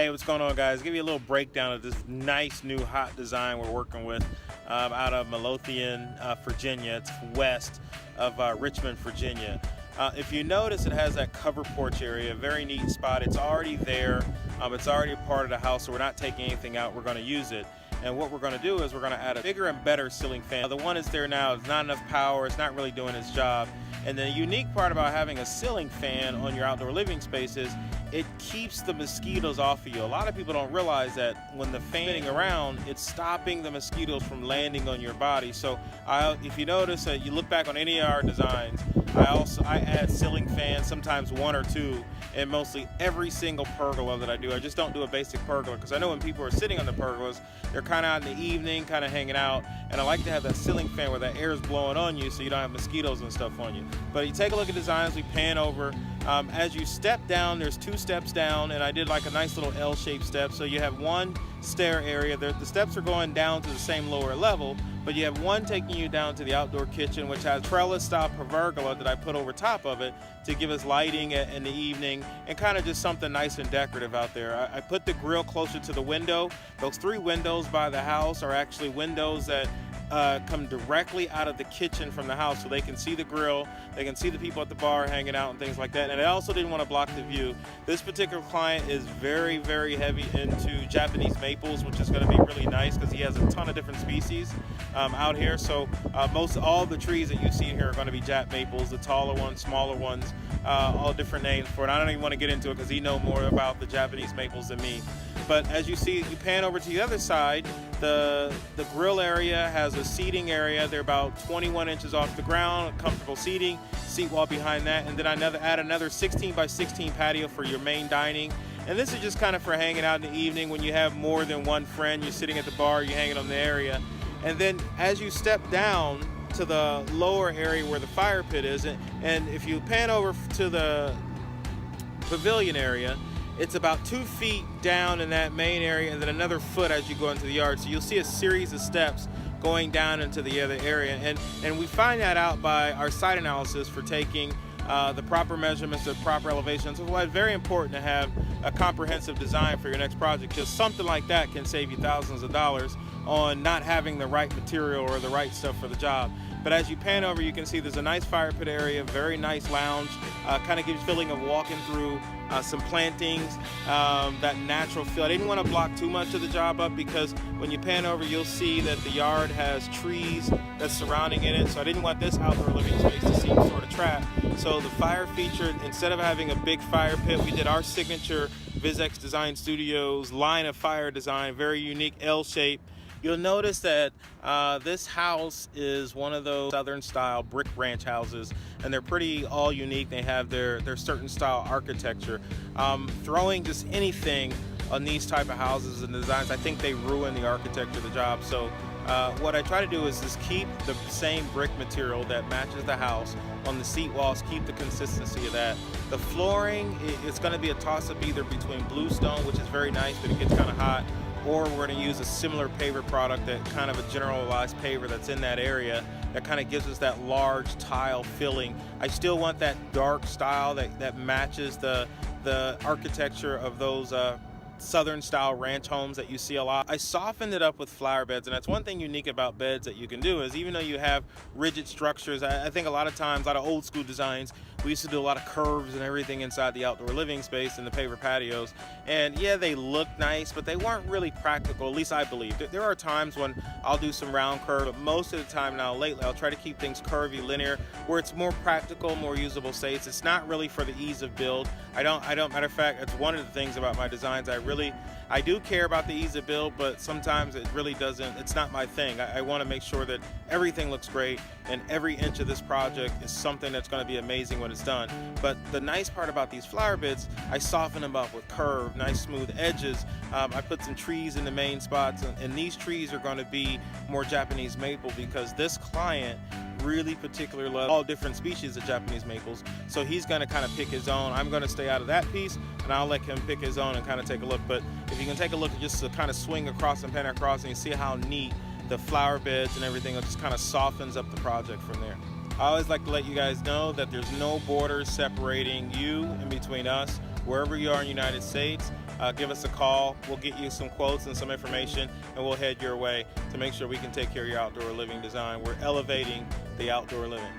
Hey, what's going on, guys? Give you a little breakdown of this nice new hot design we're working with out of Midlothian, Virginia. It's west of Richmond, Virginia. If you notice, it has that cover porch area, a very neat spot. It's already there. It's already a part of the house, so we're not taking anything out. We're going to use it. And what we're going to do is we're going to add a bigger and better ceiling fan. The one that's there now is not enough power. It's not really doing its job. And the unique part about having a ceiling fan on your outdoor living space is it keeps the mosquitoes off of you. A lot of people don't realize that when the fanning around, it's stopping the mosquitoes from landing on your body. So if you notice that you look back on any of our designs, I add ceiling fans, sometimes one or two, in mostly every single pergola that I do. I just don't do a basic pergola because I know when people are sitting on the pergolas, they're kind of out in the evening, kind of hanging out, and I like to have that ceiling fan where that air is blowing on you so you don't have mosquitoes and stuff on you. But you take a look at designs, we pan over. As you step down, there's 2 steps down, and I did like a nice little L-shaped step. So you have one stair area. The steps are going down to the same lower level, but you have one taking you down to the outdoor kitchen, which has trellis-style pergola that I put over top of it to give us lighting in the evening and kind of just something nice and decorative out there. I put the grill closer to the window. Those 3 windows by the house are actually windows that come directly out of the kitchen from the house, so they can see the grill, they can see the people at the bar hanging out and things like that. And I also didn't want to block the view. This particular client is very, very heavy into Japanese maples, which is going to be really nice because he has a ton of different species out here. So most all the trees that you see here are going to be Jap maples, the taller ones, smaller ones, all different names for it. I don't even want to get into it because he knows more about the Japanese maples than me. But as you see, you pan over to the other side, the grill area has a seating area. They're about 21 inches off the ground, comfortable seating, seat wall behind that, and then I add another 16 by 16 patio for your main dining. And this is just kind of for hanging out in the evening when you have more than one friend. You're sitting at the bar, you're hanging on the area. And then as you step down to the lower area where the fire pit is, and if you pan over to the pavilion area, it's about 2 feet down in that main area and then another foot as you go into the yard. So you'll see a series of steps going down into the other area. And we find that out by our site analysis for taking the proper measurements, the proper elevations. So it's very important to have a comprehensive design for your next project, because something like that can save you thousands of dollars on not having the right material or the right stuff for the job. But as you pan over, you can see there's a nice fire pit area, very nice lounge, kind of gives you a feeling of walking through some plantings, that natural feel. I didn't want to block too much of the job up because when you pan over, you'll see that the yard has trees that's surrounding it. So I didn't want this outdoor living space to seem sort of trapped. So the fire feature, instead of having a big fire pit, we did our signature VizX Design Studios line of fire design, very unique L shape. You'll notice that this house is one of those southern style brick ranch houses, and they're pretty all unique. They have their certain style architecture. Throwing just anything on these type of houses and designs, I think they ruin the architecture of the job. So what I try to do is just keep the same brick material that matches the house on the seat walls, keep the consistency of that. The flooring, it's going to be a toss-up either between bluestone, which is very nice, but it gets kind of hot, or we're going to use a similar paver product, that kind of a generalized paver that's in that area that kind of gives us that large tile filling. I still want that dark style that matches the architecture of those southern style ranch homes that you see a lot. I softened it up with flower beds, and that's one thing unique about beds that you can do is even though you have rigid structures, I think a lot of times, a lot of old school designs, we used to do a lot of curves and everything inside the outdoor living space and the paver patios. And yeah, they look nice, but they weren't really practical, at least I believe. There are times when I'll do some round curve, but most of the time now lately, I'll try to keep things curvy, linear, where it's more practical, more usable space. It's not really for the ease of build. Matter of fact, it's one of the things about my designs. I do care about the ease of build, but sometimes it really doesn't, it's not my thing. I want to make sure that everything looks great and every inch of this project is something that's going to be amazing when it's done. But the nice part about these flower beds, I soften them up with curve, nice smooth edges. I put some trees in the main spots, and these trees are going to be more Japanese maple because this client really particularly loves all different species of Japanese maples. So he's going to kind of pick his own. I'm going to stay out of that piece, and I'll let him pick his own and kind of take a look. But if you can take a look, just to kind of swing across and pan across, and you see how neat the flower beds and everything, it just kind of softens up the project from there. I always like to let you guys know that there's no borders separating you in between us. Wherever you are in the United States, give us a call. We'll get you some quotes and some information, and we'll head your way to make sure we can take care of your outdoor living design. We're elevating the outdoor living.